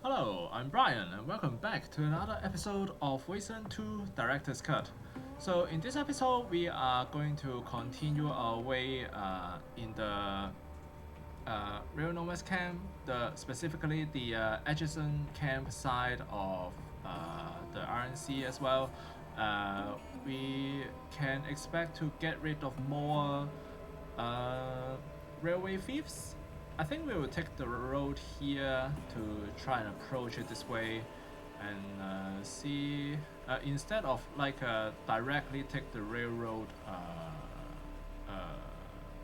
Hello, I'm Brian, and welcome back to another episode of Wasteland 2 Director's Cut. So, in this episode, we are going to continue our way in the Rail Nomad Camp, specifically the adjacent campsite of the RNC as well. We can expect to get rid of more uh, railway thieves. I think we will take the road here to try and approach it this way and see instead of directly take the railroad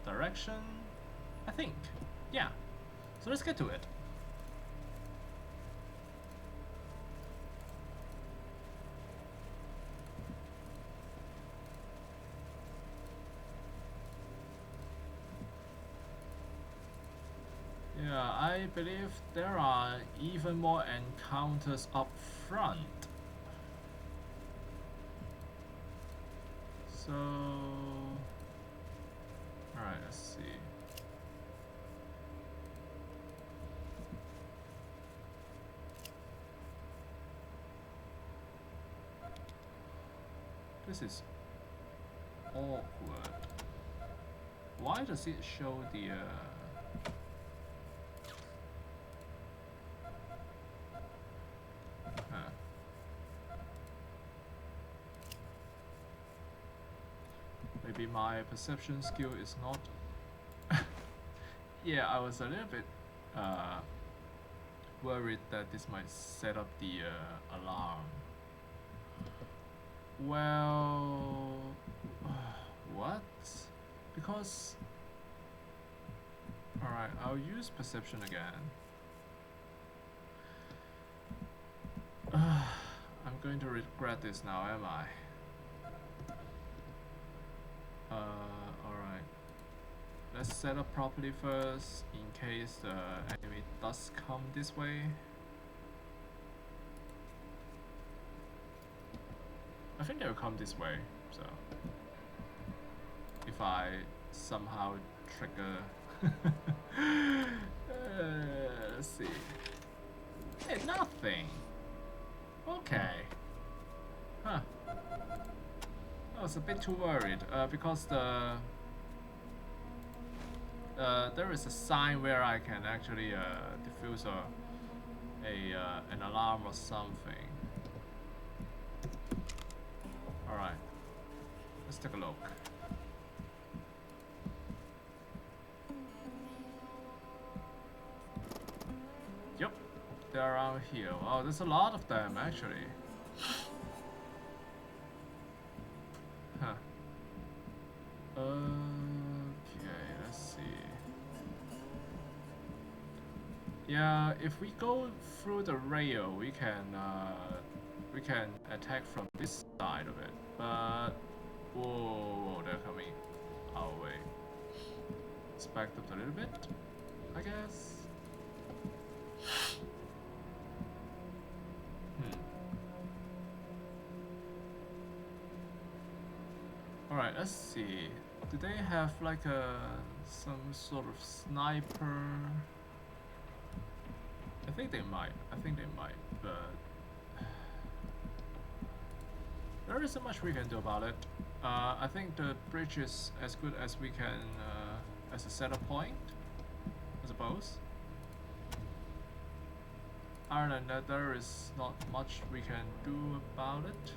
direction. I think, yeah. So let's get to it. Yeah, I believe there are even more encounters up front. So, alright, let's see. This is awkward. Why does it show the maybe my perception skill is not. Yeah, I was a little bit worried that this might set up the alarm. Well, what? Because. Alright, I'll use perception again. I'm going to regret this now, am I? Alright. Let's set up properly first in case the enemy does come this way. I think they'll come this way, so if I somehow trigger let's see. Hey, nothing. Okay. Huh. I was a bit too worried because there is a sign where I can actually diffuse an alarm or something. Alright, let's take a look. Yep, they're around here. Wow, there's a lot of them actually. Huh. Okay, let's see. Yeah, if we go through the rail, we can attack from this side of it. But whoa, they're coming our way. Let's back up a little bit, I guess. Alright, let's see. Do they have like some sort of sniper? I think they might, but there isn't much we can do about it. I think the bridge is as good as we can as a setup point, I suppose. Other than that, there is not much we can do about it.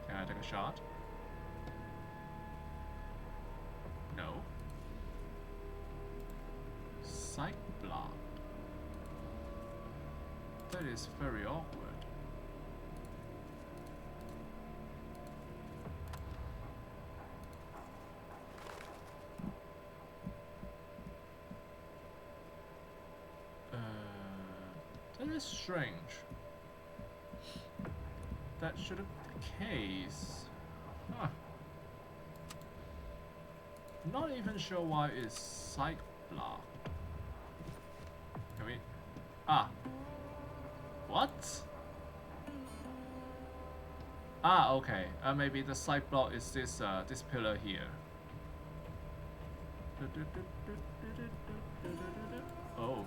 Can I take a shot? No. Psych block. That is very awkward. That is strange. That should have been the case. Huh. Not even sure why it's psych block. Can we? Ah. What? Ah, okay. Maybe the side block is this pillar here. Oh.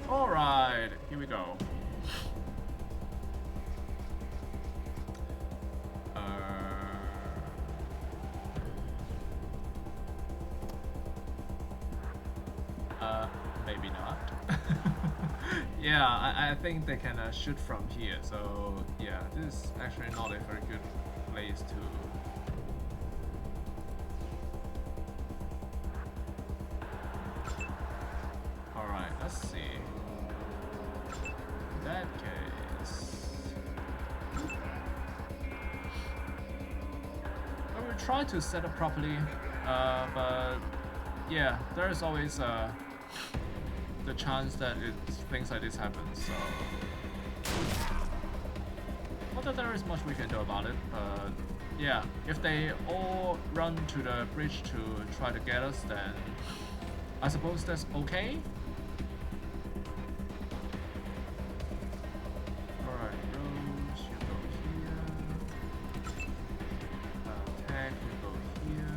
Alright, here we go. Maybe not. Yeah, I think they can shoot from here, so yeah, this is actually not a very good place to... Alright, let's see. In that case... I will try to set up properly, but yeah, there's always the chance that things like this happen, so... Not that there is much we can do about it, but yeah, if they all run to the bridge to try to get us, then I suppose that's okay. Alright, Rose, you go here. Tag, you go here.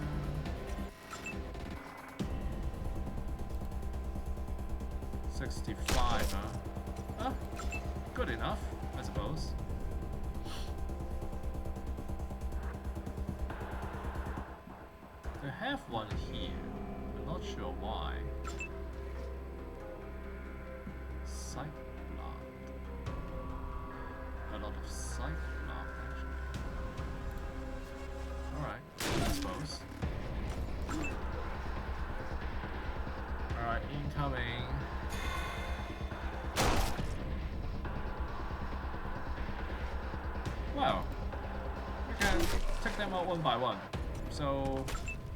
$65, huh? Good enough, I suppose. They have one here. I'm not sure why. Psych block. A lot of psych block, actually. Alright, I suppose. Alright, incoming. Well, we can take them out one by one. So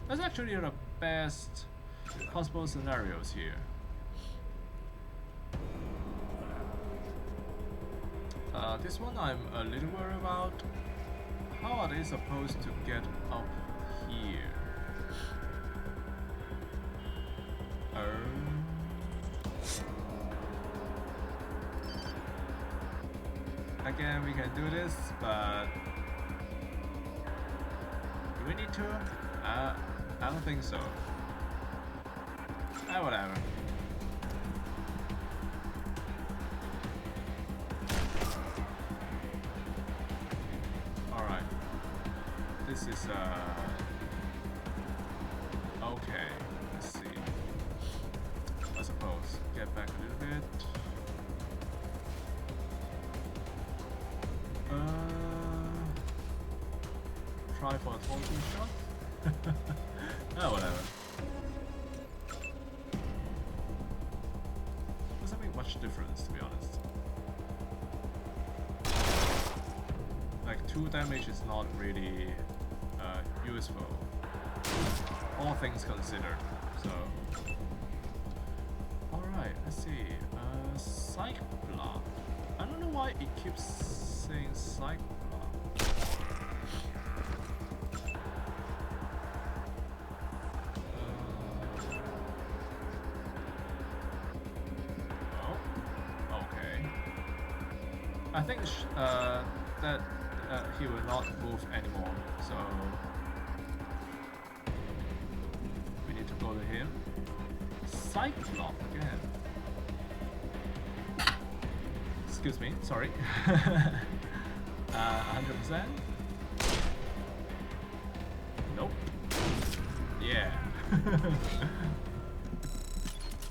that's actually the best possible scenarios here. This one I'm a little worried about. How are they supposed to get up here? Again, we can do this, but do we need to? I don't think so. Whatever. Alright. This is okay, let's see. I suppose. Get back a little bit. Try for a taunting shot? Whatever. Doesn't make much difference, to be honest. Like, 2 damage is not really useful, all things considered, so... Alright, let's see. Psych block. I don't know why it keeps saying psych block. I think that he will not move anymore, so we need to go to him. Psych block again. Excuse me, sorry. 100%? Nope. Yeah.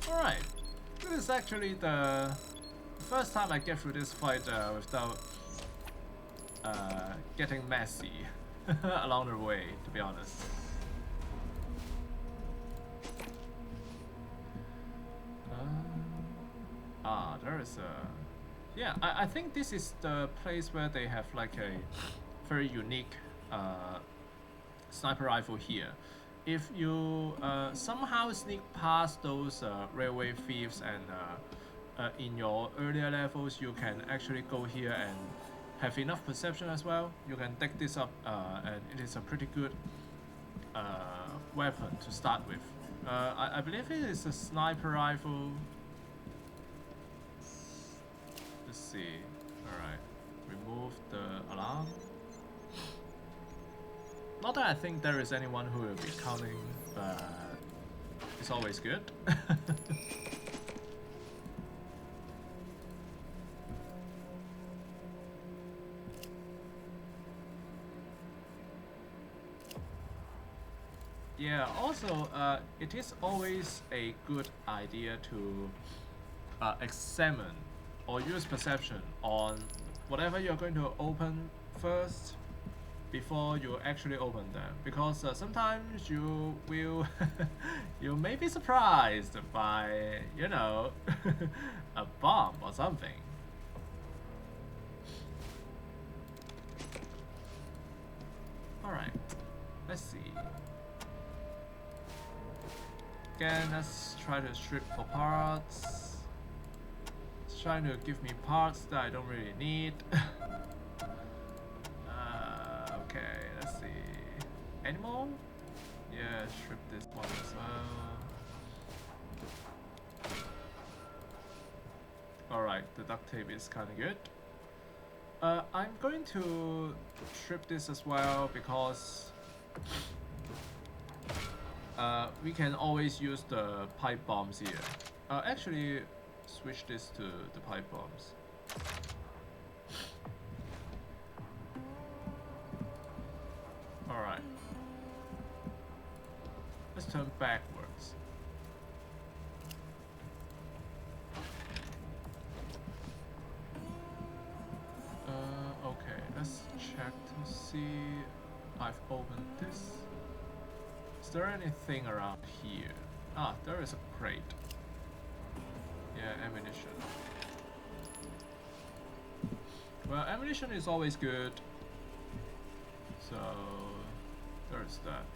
Alright. This is actually the first time I get through this fight without getting messy along the way, to be honest. There is a... Yeah, I think this is the place where they have like a very unique sniper rifle here. If you somehow sneak past those railway thieves and in your earlier levels, you can actually go here and have enough perception as well. You can take this up, and it is a pretty good weapon to start with. I believe it is a sniper rifle. Let's see. Alright. Remove the alarm. Not that I think there is anyone who will be coming, but is always good. Yeah, also, it is always a good idea to examine or use perception on whatever you're going to open first before you actually open them, because sometimes you will you may be surprised by, you know, a bomb or something. Alright, let's see. Again, let's try to strip for parts. It's trying to give me parts that I don't really need. Okay, let's see. Any more? Yeah, strip this one as well. Alright, the duct tape is kinda good. I'm going to strip this as well because we can always use the pipe bombs here. Actually, switch this to the pipe bombs. Alright. Let's turn backwards. Okay, let's check to see. I've opened this. Is there anything around here? Ah, there is a crate. Yeah, ammunition. Well, ammunition is always good. So, there's that.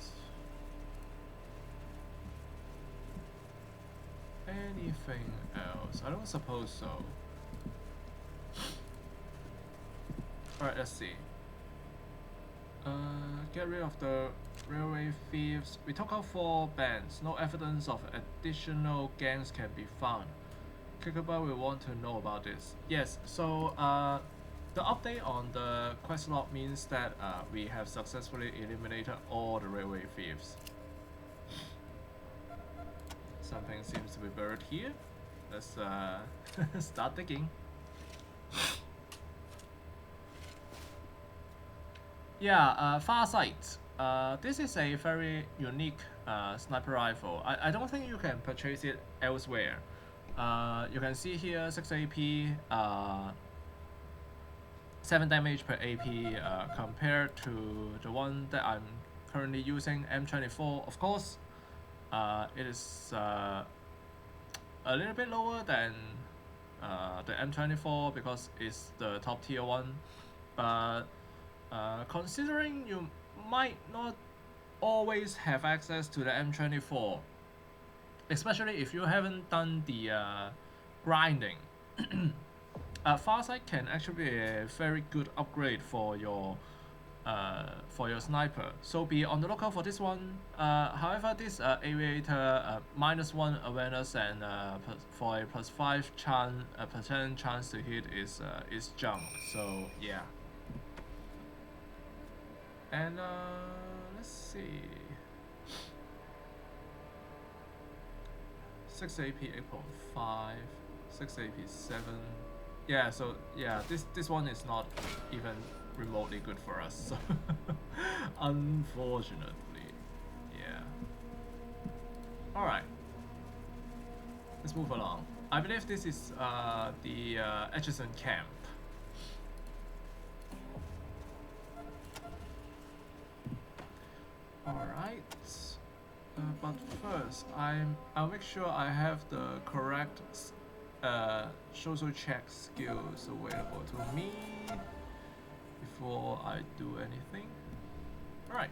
Anything else? I don't suppose so. Alright, let's see. Get rid of the railway thieves. We took out 4 bands. No evidence of additional gangs can be found. Kikaba will want to know about this. Yes, so the update on the quest log means that we have successfully eliminated all the railway thieves. Something seems to be buried here. Let's start digging. Yeah, Farsight. This is a very unique sniper rifle. I don't think you can purchase it elsewhere. You can see here 6 AP, 7 damage per AP compared to the one that I'm currently using, M24. Of course, it is a little bit lower than the M24 because it's the top tier one, but considering you might not always have access to the M24, especially if you haven't done the grinding, Farsight can actually be a very good upgrade for your sniper. So be on the lookout for this one. However, this aviator -1 awareness and for a +5 % chance to hit is junk. So yeah. And let's see. 6 AP 8.5, 6 AP 7. Yeah, so yeah, this one is not even remotely good for us. So unfortunately, yeah. All right, let's move along. I believe this is the Ep20 camp. Alright, but first I'll make sure I have the correct social check skills available to me before I do anything. Alright,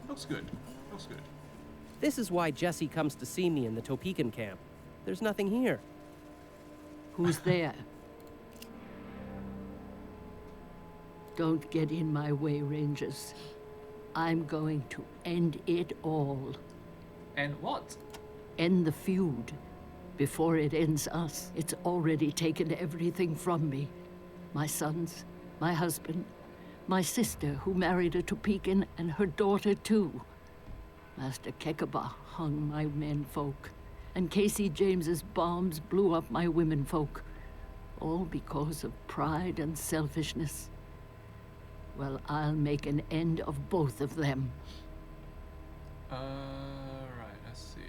looks good, looks good. This is why Jesse comes to see me in the Topeka camp. There's nothing here. Who's there? Don't get in my way, Rangers. I'm going to end it all. And what? End the feud. Before it ends us. It's already taken everything from me. My sons, my husband, my sister who married a Topekan, and her daughter too. Master Kekaba hung my menfolk, and Casey James's bombs blew up my womenfolk, all because of pride and selfishness. Well, I'll make an end of both of them. Right, let's see.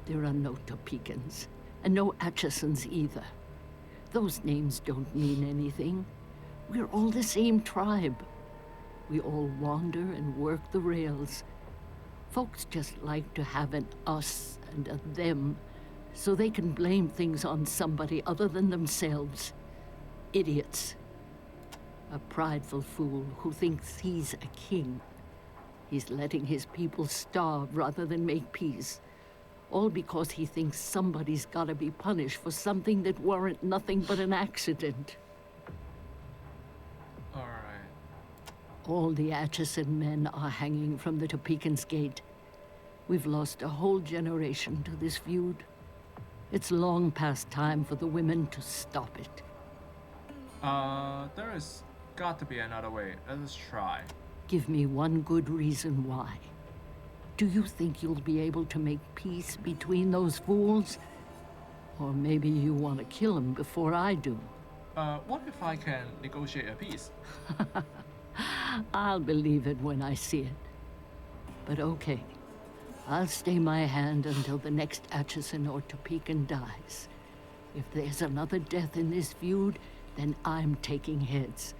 There are no Topekans, and no Atchisons either. Those names don't mean anything. We're all the same tribe. We all wander and work the rails. Folks just like to have an us and a them, so they can blame things on somebody other than themselves. Idiots. A prideful fool who thinks he's a king. He's letting his people starve rather than make peace. All because he thinks somebody's gotta be punished for something that weren't nothing but an accident. Alright. All the Atchison men are hanging from the Topekans' gate. We've lost a whole generation to this feud. It's long past time for the women to stop it. There has got to be another way. Let's try. Give me one good reason why. Do you think you'll be able to make peace between those fools? Or maybe you want to kill them before I do? What if I can negotiate a peace? I'll believe it when I see it. But okay, I'll stay my hand until the next Atchison or Topekan dies. If there's another death in this feud, then I'm taking heads.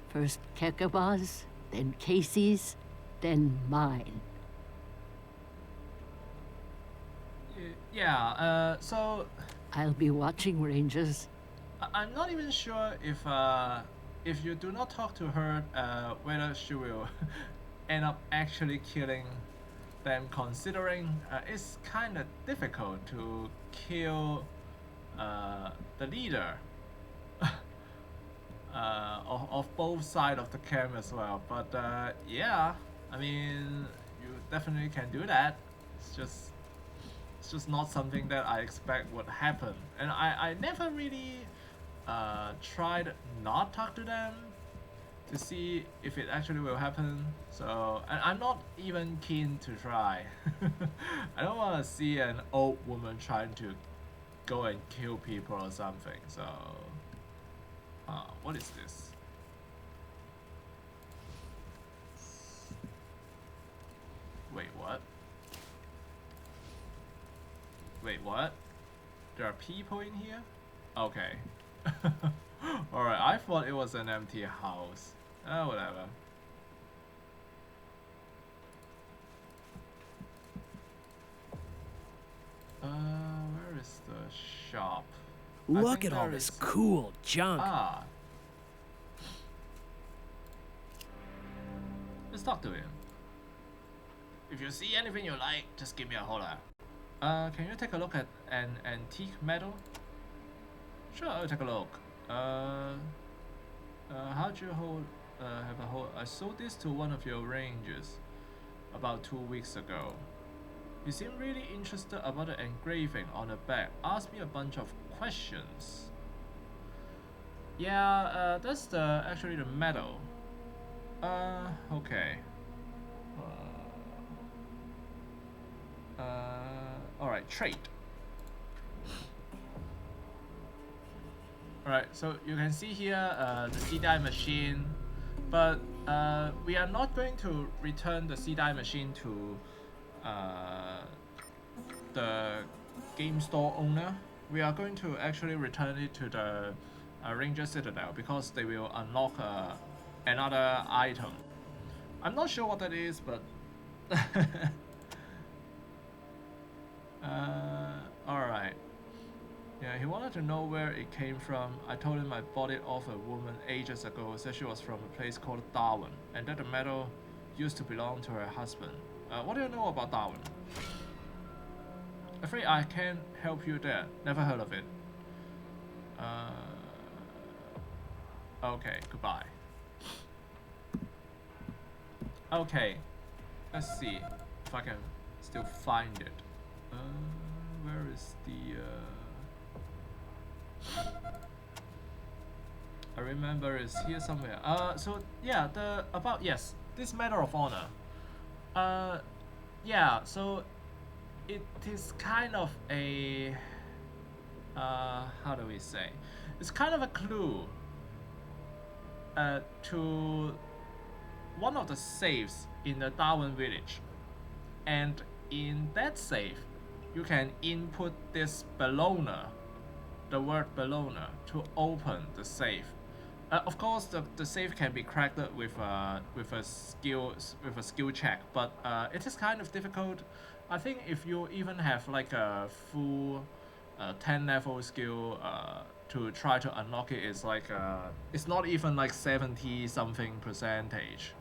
First Kekaba's, then Casey's, then mine. Yeah, so I'll be watching, Rangers. I'm not even sure if you do not talk to her, whether she will end up actually killing them, considering it's kind of difficult to kill the leader of both sides of the camp as well. But yeah, I mean, you definitely can do that. It's just not something that I expect would happen, and I never really tried not talk to them to see if it actually will happen. So, and I'm not even keen to try. I don't want to see an old woman trying to go and kill people or something. So, what is this? Wait, what? Wait, what? There are people in here? Okay. Alright, I thought it was an empty house. Whatever. Where is the shop? Look at all this cool junk. Ah. Let's talk to him. If you see anything you like, just give me a holler. Can you take a look at an antique medal? Sure, I'll take a look. How'd you have a hold? I sold this to one of your rangers about 2 weeks ago. He seemed really interested about the engraving on the back. Asked me a bunch of questions. Yeah, that's actually the medal. Okay. Alright, trade. Alright, so you can see here the C-die machine, but we are not going to return the C-die machine to the game store owner. We are going to actually return it to the Ranger Citadel because they will unlock another item. I'm not sure what that is, but alright. Yeah, he wanted to know where it came from. I told him I bought it off a woman ages ago, said she was from a place called Darwin, and that the medal used to belong to her husband. What do you know about Darwin? Afraid I can't help you there. Never heard of it. Okay, goodbye. Okay, let's see if I can still find it. Where is the I remember it's here somewhere. So yeah, yes, this Medal of Honor. Uh, yeah, so it is kind of a how do we say? It's kind of a clue to one of the safes in the Darwin village, and in that safe, you can input this Bellona, the word Bellona, to open the safe. Of course, the safe can be cracked with a skill check, but it is kind of difficult. I think if you even have like a full 10 level skill to try to unlock it, is like it's not even like 70 something percentage.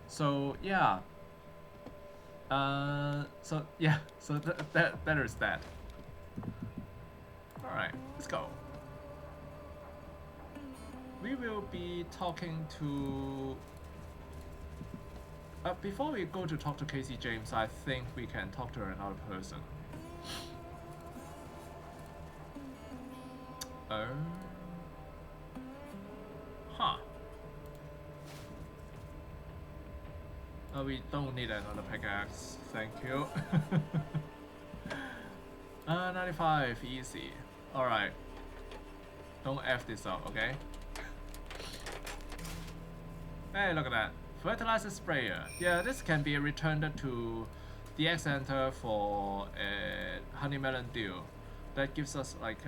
So yeah. So yeah. So that is that. All right, let's go. We will be talking to. Before we go to talk to Casey James, I think we can talk to another person. Huh. We don't need another pickaxe, thank you. 95, easy. Alright. Don't F this up, okay? Hey, look at that. Fertilizer sprayer. Yeah, this can be returned to the X Center for a honeymelon deal. That gives us like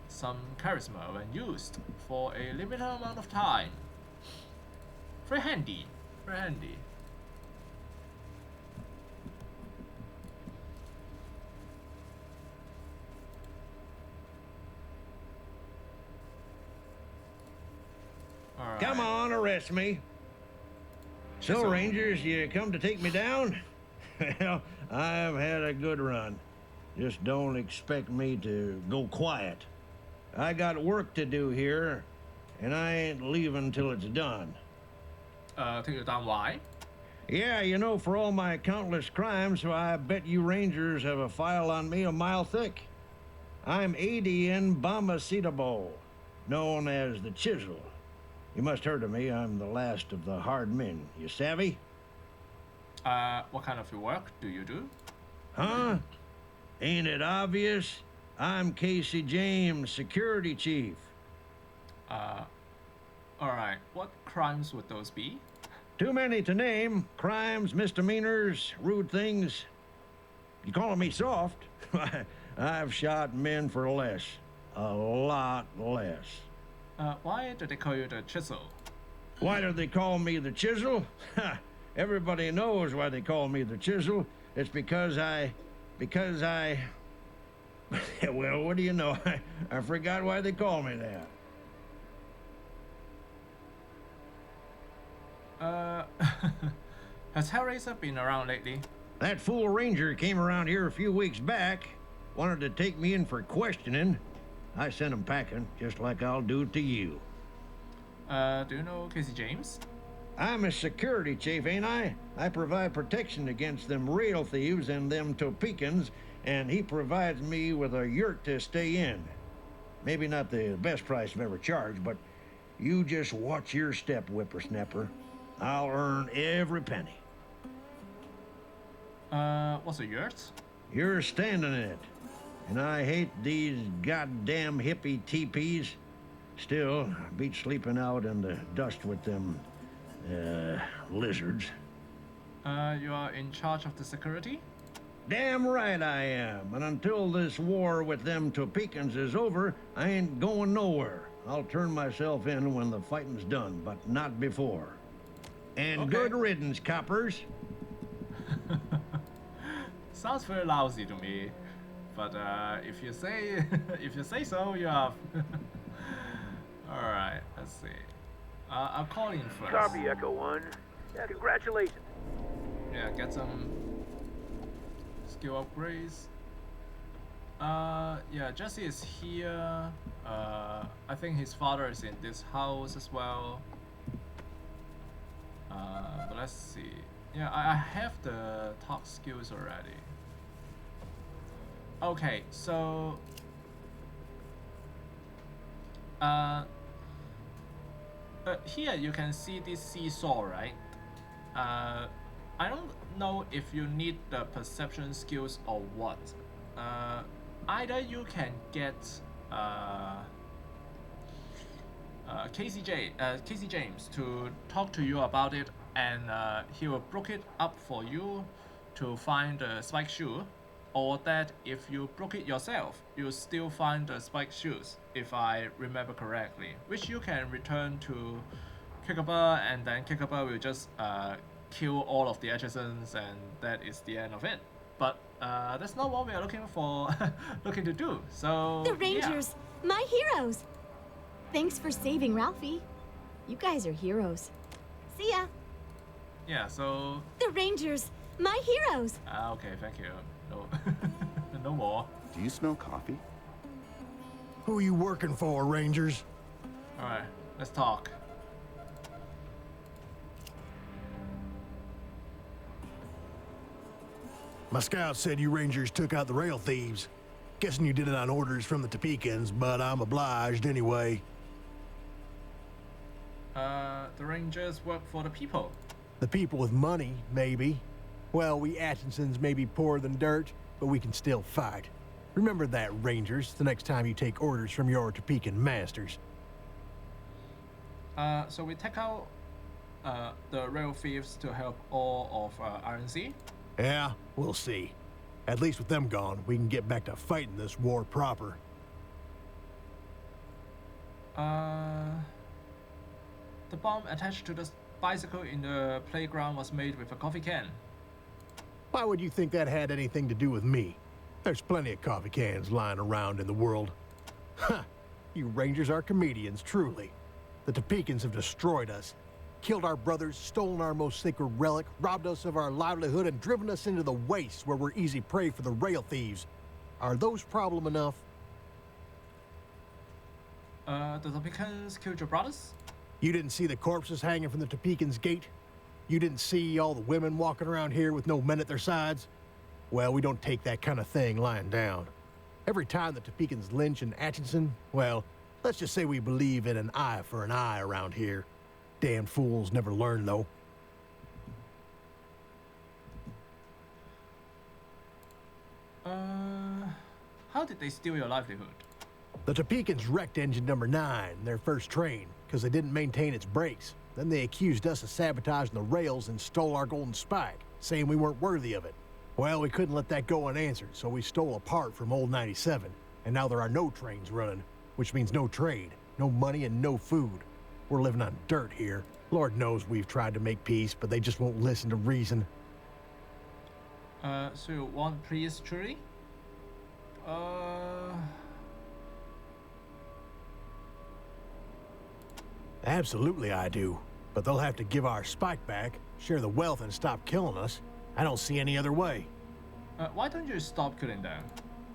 some charisma when used for a limited amount of time. Very handy. Very handy. All right. Come on, arrest me. So, Rangers, you come to take me down? Well, I've had a good run. Just don't expect me to go quiet. I got work to do here, and I ain't leaving till it's done. Take you down, why? Yeah, you know, for all my countless crimes, I bet you Rangers have a file on me a mile thick. I'm Adian Bomacetable, known as the Chisel. You must heard of me. I'm the last of the hard men. You savvy? What kind of work do you do? Huh? Ain't it obvious? I'm Casey James, security chief. Alright. What crimes would those be? Too many to name. Crimes, misdemeanors, rude things. You calling me soft? I've shot men for less. A lot less. Why do they call you the Chisel? Why do they call me the Chisel? Everybody knows why they call me the Chisel. It's because I... Well, what do you know? I forgot why they call me that. Has Hellraiser been around lately? That fool ranger came around here a few weeks back. Wanted to take me in for questioning. I sent him packing, just like I'll do to you. Do you know Casey James? I'm a security chief, ain't I? I provide protection against them rail thieves and them Topekans, and he provides me with a yurt to stay in. Maybe not the best price I've ever charged, but you just watch your step, whippersnapper. I'll earn every penny. What's a yurt? You're standing in it. And I hate these goddamn hippie teepees. Still, I beat sleeping out in the dust with them, lizards. You are in charge of the security? Damn right I am. And until this war with them Topekans is over, I ain't going nowhere. I'll turn myself in when the fighting's done, but not before. And okay. Good riddance, coppers. Sounds very lousy to me. But if you say if you say so, you have. All right, let's see. I'll call in first. Copy, Echo 1. Yeah, congratulations. Yeah, get some skill upgrades. Yeah, Jesse is here. I think his father is in this house as well. But let's see. Yeah, I have the top skills already. Okay, so Here you can see this seesaw, right? I don't know if you need the perception skills or what. Either you can get Casey James to talk to you about it, and he will broke it up for you to find the spike shoe, or that if you broke it yourself, you still find the spike shoes, if I remember correctly, which you can return to Kikaba, and then Kikaba will just kill all of the Atchisons, and that is the end of it. But that's not what we are looking for, looking to do. So The Rangers, my heroes. Thanks for saving Ralphie. You guys are heroes. See ya. Yeah. So. The Rangers, my heroes. Okay. Thank you. No. No more. Do you smell coffee? Who are you working for, Rangers? All right. Let's talk. My scout said you Rangers took out the rail thieves. Guessing you did it on orders from the Topekans, but I'm obliged anyway. The Rangers work for the people. The people with money, maybe. Well, we Atchinsons may be poorer than dirt, but we can still fight. Remember that, Rangers, the next time you take orders from your Topekan masters. So we take out the rail thieves to help all of RNC. Yeah, we'll see. At least with them gone, we can get back to fighting this war proper. The bomb attached to the bicycle in the playground was made with a coffee can. Why would you think that had anything to do with me? There's plenty of coffee cans lying around in the world. Ha! You Rangers are comedians, truly. The Topekans have destroyed us, killed our brothers, stolen our most sacred relic, robbed us of our livelihood, and driven us into the wastes where we're easy prey for the rail thieves. Are those problem enough? The Topekans killed your brothers? You didn't see the corpses hanging from the Topekans' gate? You didn't see all the women walking around here with no men at their sides? Well, we don't take that kind of thing lying down. Every time the Topekans lynch an Atchison, well, let's just say we believe in an eye for an eye around here. Damn fools never learn, though. How did they steal your livelihood? The Topekans wrecked engine number 9, their first train, because they didn't maintain its brakes. Then they accused us of sabotaging the rails and stole our golden spike, saying we weren't worthy of it. Well, we couldn't let that go unanswered, so we stole a part from old 97, and now there are no trains running, which means no trade, no money, and no food. We're living on dirt here. Lord knows we've tried to make peace, but they just won't listen to reason. So you want peace, truly? Absolutely I do. But they'll have to give our spike back, share the wealth, and stop killing us. I don't see any other way. Why don't you stop killing them?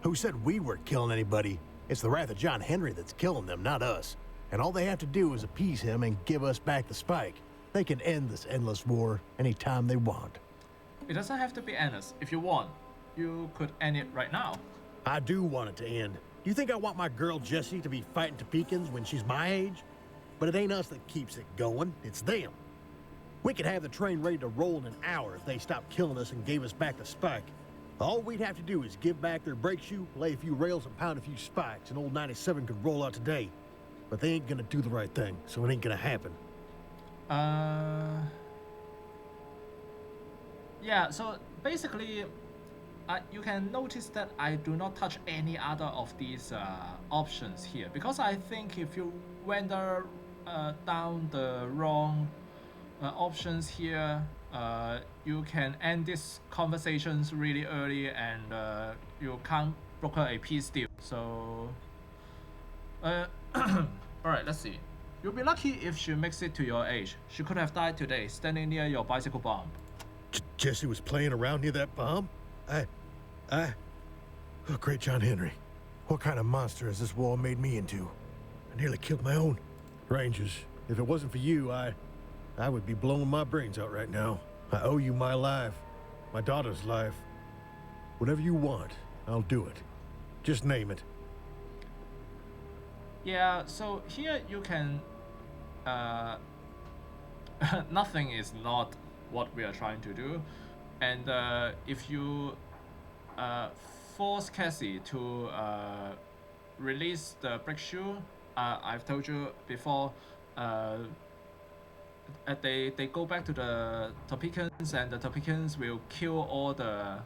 Who said we weren't killing anybody? It's the wrath of John Henry that's killing them, not us. And all they have to do is appease him and give us back the spike. They can end this endless war anytime they want. It doesn't have to be endless. If you want, you could end it right now. I do want it to end. You think I want my girl Jessie to be fighting Topekans when she's my age? But it ain't us that keeps it going, it's them. We could have the train ready to roll in an hour if they stopped killing us and gave us back the spike. All we'd have to do is give back their brake shoe, lay a few rails, and pound a few spikes, and old 97 could roll out today. But they ain't gonna do the right thing, so it ain't gonna happen. Yeah, so basically, you can notice that I do not touch any other of these options here, because I think if you wander down the wrong options here, you can end these conversations really early, and you can't broker a peace deal. So, alright, let's see. You'll be lucky if she makes it to your age. She could have died today, standing near your bicycle bomb. Jessie was playing around near that bomb? Oh, great John Henry. What kind of monster has this war made me into? I nearly killed my own. Rangers, if it wasn't for you, I would be blowing my brains out right now. I owe you my life, my daughter's life. Whatever you want, I'll do it. Just name it. Yeah, so here you can nothing is not what we are trying to do, and if you force Cassie to release the brake shoe, I've told you before, they go back to the Topekans, and the Topekans will kill all the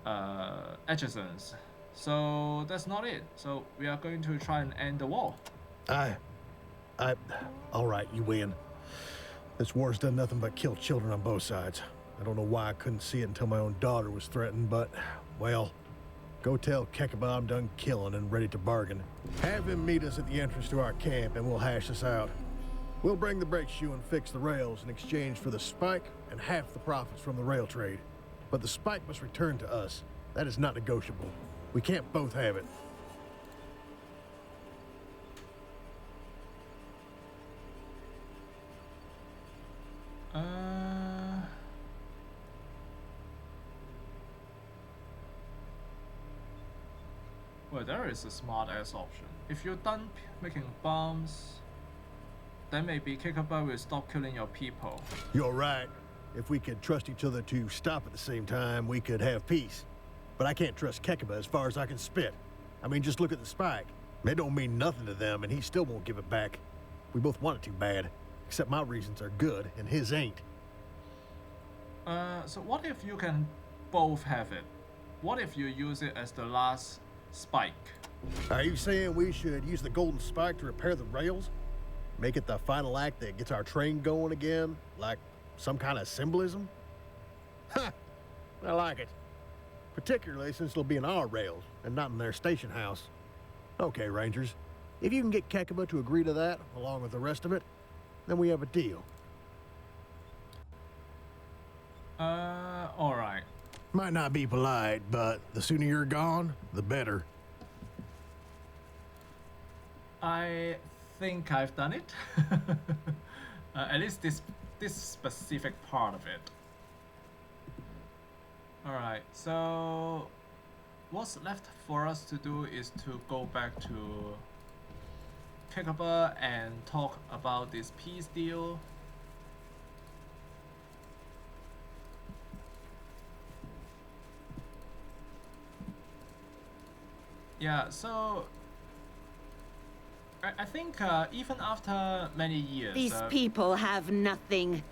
Atchisons. So that's not it. So we are going to try and end the war. All right, you win. This war's done nothing but kill children on both sides. I don't know why I couldn't see it until my own daughter was threatened, but, well, go tell Kekaba I'm done killing and ready to bargain. Have him meet us at the entrance to our camp and we'll hash this out. We'll bring the brake shoe and fix the rails in exchange for the spike and half the profits from the rail trade. But the spike must return to us. That is not negotiable. We can't both have it. Well, there is a smart-ass option. If you're done making bombs, then maybe Kikaba will stop killing your people. You're right. If we could trust each other to stop at the same time, we could have peace. But I can't trust Kekaba as far as I can spit. I mean, just look at the spike. It don't mean nothing to them, and he still won't give it back. We both want it too bad. Except my reasons are good, and his ain't. So what if you can both have it? What if you use it as the last spike? Are you saying we should use the golden spike to repair the rails? Make it the final act that gets our train going again? Like some kind of symbolism? Ha! I like it. Particularly since it'll be in our rails and not in their station house. Okay, Rangers. If you can get Kekaba to agree to that, along with the rest of it, then we have a deal. Alright. Might not be polite, but the sooner you're gone, the better. I think I've done it. At least this specific part of it. Alright, so what's left for us to do is to go back to Kikaba and talk about this peace deal. Yeah, so I think even after many years... These people have nothing.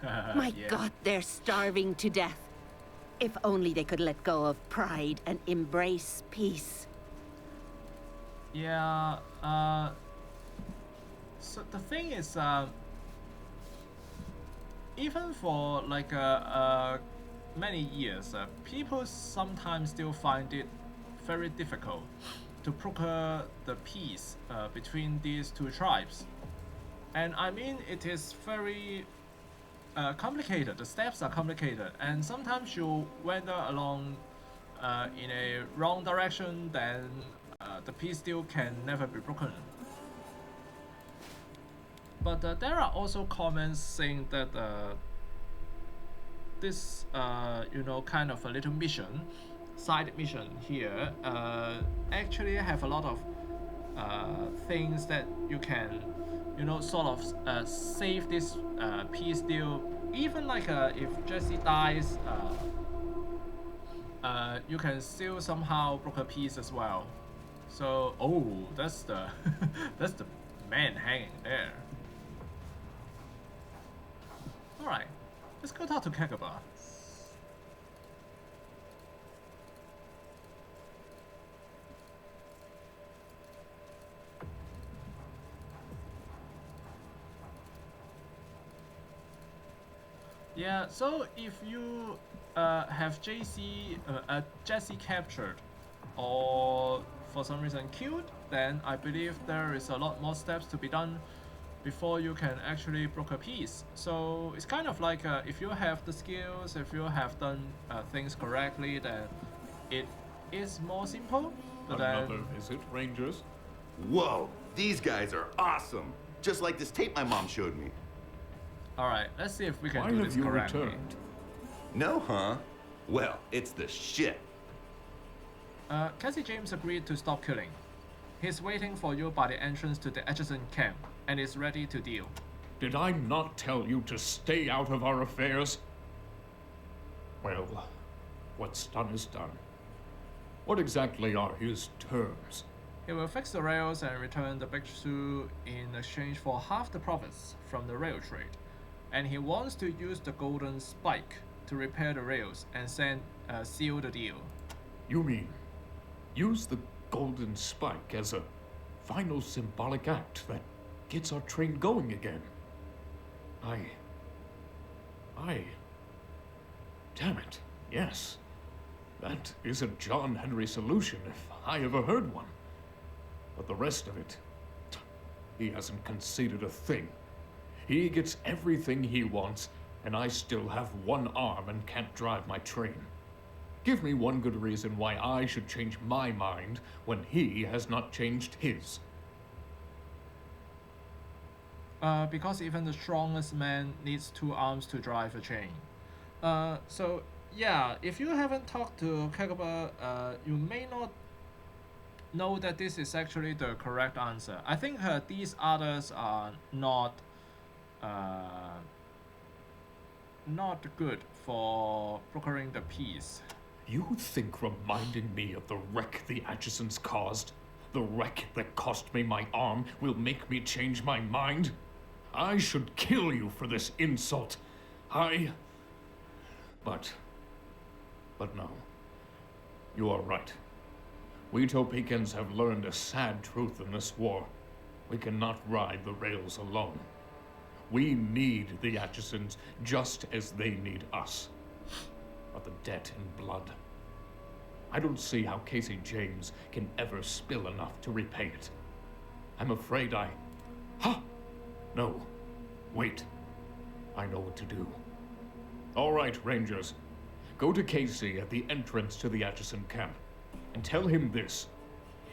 My yeah. God, they're starving to death. If only they could let go of pride and embrace peace. Yeah, so the thing is, even for like many years, people sometimes still find it very difficult to procure the peace between these two tribes. And I mean, it is very complicated. The steps are complicated, and sometimes you wander along in a wrong direction, then the peace deal can never be broken. But there are also comments saying that this, you know, kind of a little mission, side mission here, actually have a lot of things that you can, you know, sort of save this peace deal. Even like if Jesse dies, you can still somehow broker peace as well. So, oh, that's the that's the man hanging there. All right, let's go talk to Kagaba. Yeah, so if you have Jesse captured or for some reason killed, then I believe there is a lot more steps to be done before you can actually broker peace. So it's kind of like if you have the skills, if you have done things correctly, then it is more simple. But Another visit, Rangers. Whoa, these guys are awesome. Just like this tape my mom showed me. Alright, let's see if we can Why do have this you correctly. returned? No, huh? Well, it's the shit. Cassie James agreed to stop killing. He's waiting for you by the entrance to the Atchison camp and is ready to deal. Did I not tell you to stay out of our affairs? Well, what's done is done. What exactly are his terms? He will fix the rails and return the breakthrough in exchange for half the profits from the rail trade. And he wants to use the golden spike to repair the rails and seal the deal. You mean, use the golden spike as a final symbolic act that gets our train going again? Damn it, yes. That is a John Henry solution if I ever heard one. But the rest of it, he hasn't conceded a thing. He gets everything he wants, and I still have one arm and can't drive my train. Give me one good reason why I should change my mind when he has not changed his. Because even the strongest man needs two arms to drive a train. So yeah, if you haven't talked to Kagaba, you may not know that this is actually the correct answer. I think these others are not good for brokering the peace. You think reminding me of the wreck the Atchisons caused, the wreck that cost me my arm, will make me change my mind? I should kill you for this insult. But no. You are right. We Topekans have learned a sad truth in this war. We cannot ride the rails alone. We need the Atchisons just as they need us. But the debt in blood. I don't see how Casey James can ever spill enough to repay it. I'm afraid No. Wait. I know what to do. All right, Rangers. Go to Casey at the entrance to the Atchison camp and tell him this.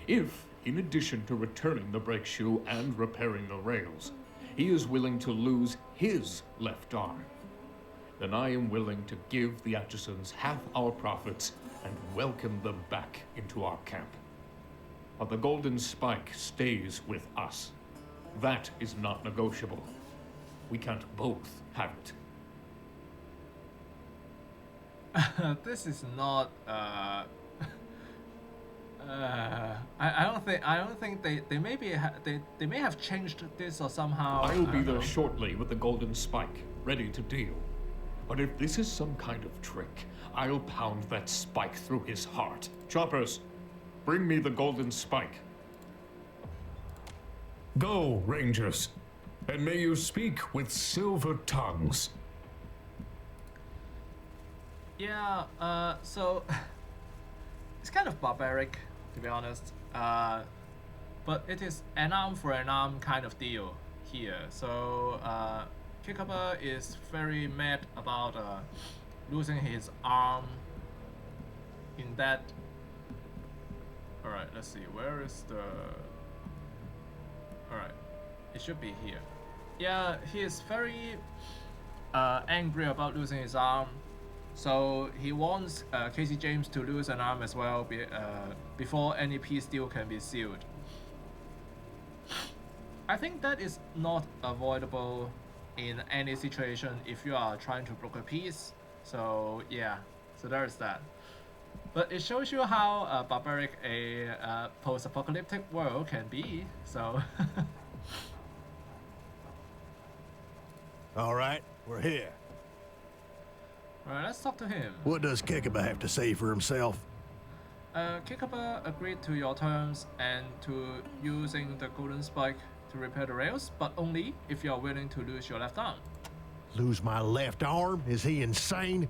If, in addition to returning the brake shoe and repairing the rails, he is willing to lose his left arm, then I am willing to give the Atchisons half our profits and welcome them back into our camp. But the golden spike stays with us. That is not negotiable. We can't both have it. This is not. I don't think they may have changed this or somehow. I'll be there shortly with the golden spike, ready to deal. But if this is some kind of trick, I'll pound that spike through his heart. Choppers, bring me the golden spike. Go, Rangers, and may you speak with silver tongues. Yeah, so it's kind of barbaric, to be honest. But it is an arm for an arm kind of deal here. So Kikaba is very mad about losing his arm in that. Alright, let's see, where is the... Alright, it should be here. Yeah, he is very angry about losing his arm. So he wants Casey James to lose an arm as well before any peace deal can be sealed. I think that is not avoidable in any situation if you are trying to broker peace. So yeah, so there is that. But it shows you how barbaric a post-apocalyptic world can be. So. All right, we're here. Alright, let's talk to him. What does Kikaba have to say for himself? Kikaba agreed to your terms and to using the golden spike to repair the rails, but only if you are willing to lose your left arm. Lose my left arm? Is he insane?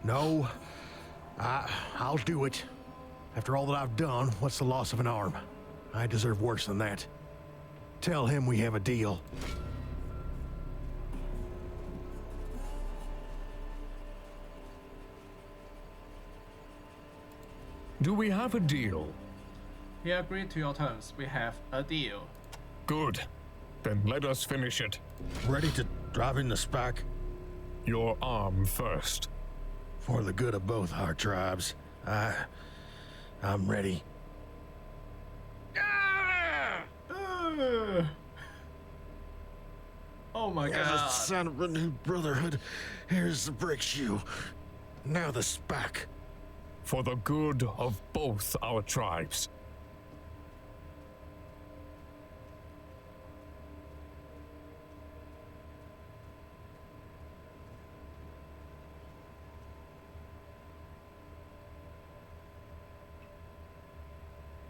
No. I'll do it. After all that I've done, what's the loss of an arm? I deserve worse than that. Tell him we have a deal. Do we have a deal? He agreed to your terms. We have a deal. Good. Then let us finish it. Ready to drive in the spike? Your arm first. For the good of both our tribes. I'm ready. my As a god. son of renewed brotherhood, here's the brick shoe. Now the spack. For the good of both our tribes.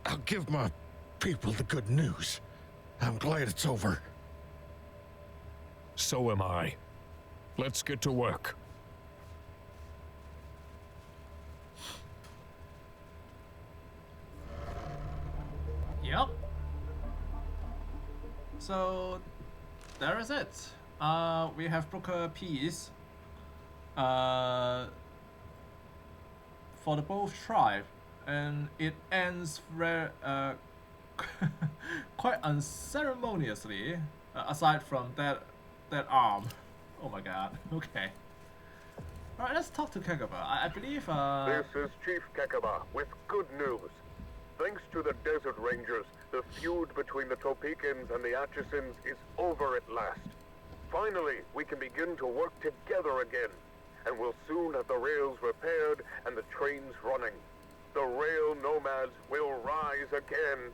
I'll give my people the good news. I'm glad it's over. So am I. Let's get to work. Yep. So there is it. We have broke a peace. For the both tribe, and it ends very quite unceremoniously. Aside from that arm. Oh my god. Okay. All right, let's talk to Kekaba. I believe. This is Chief Kekaba with good news. Thanks to the Desert Rangers, the feud between the Topekans and the Atchisons is over at last. Finally, we can begin to work together again, and we'll soon have the rails repaired and the trains running. The Rail Nomads will rise again.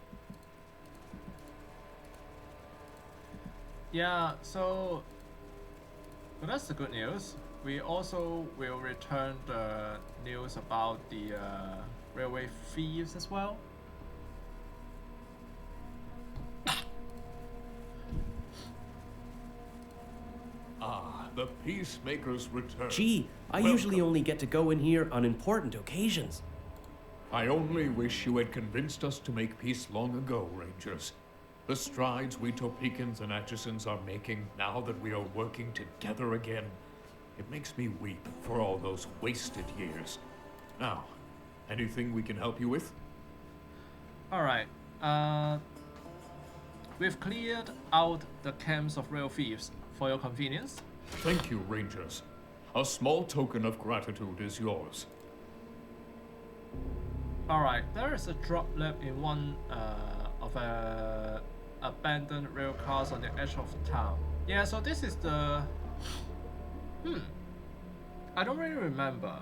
Yeah, so well, that's the good news. We also will return the news about the railway thieves as well. Ah, the Peacemaker's return. Gee, I usually only get to go in here on important occasions. I only wish you had convinced us to make peace long ago, Rangers. The strides we Topekans and Atchisons are making now that we are working together again, it makes me weep for all those wasted years. Now, anything we can help you with? Alright, we've cleared out the camps of rail thieves for your convenience. Thank you, Rangers. A small token of gratitude is yours. Alright, there is a drop left in one of abandoned rail cars on the edge of town. Yeah, so this is the... I don't really remember.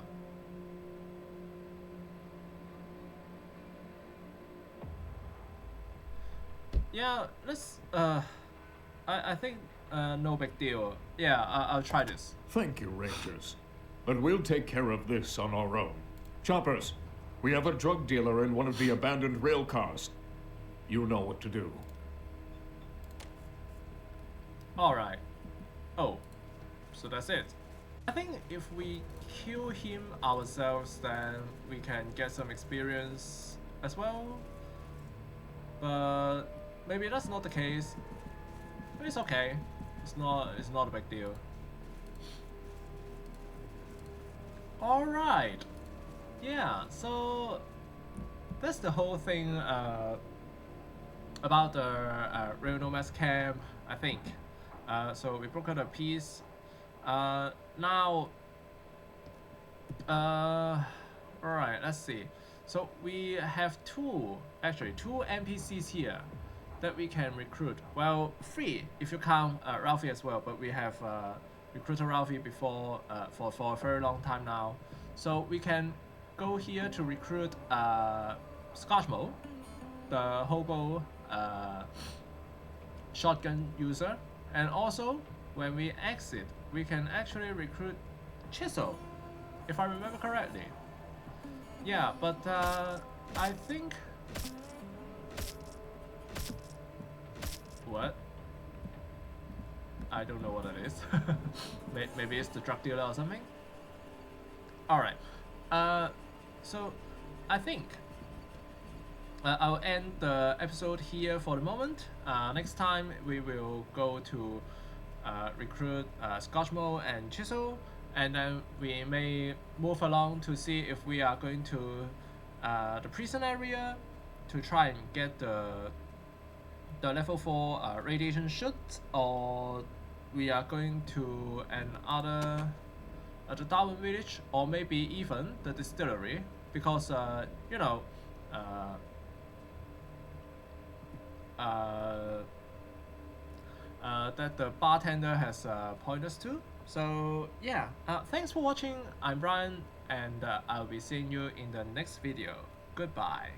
Yeah, let's... I think no big deal. Yeah, I'll try this. Thank you, Rangers. But we'll take care of this on our own. Choppers, we have a drug dealer in one of the abandoned rail cars. You know what to do. Alright. Oh, so that's it. I think if we kill him ourselves, then we can get some experience as well. But maybe that's not the case. But it's okay. It's not a big deal. Alright. Yeah, so that's the whole thing about the Rail Nomad Camp, I think. So we broke out a piece. Now, alright, let's see. So we have two NPCs here that we can recruit. Well, 3 if you count Ralphie as well, but we have recruited Ralphie before for a very long time now. So we can go here to recruit Scotchmo, the hobo shotgun user, and also when we exit, we can actually recruit Chisel, if I remember correctly. Yeah, but I think... What? I don't know what it is. Maybe it's the drug dealer or something? Alright. So I think I'll end the episode here for the moment. Next time we will go to recruit Scotchmo and Chisel, and then we may move along to see if we are going to the prison area to try and get the level 4 radiation shoot, or we are going to another the Darwin village, or maybe even the distillery, because you know, that the bartender has pointed us to. So yeah, thanks for watching. I'm Brian, and I'll be seeing you in the next video. Goodbye.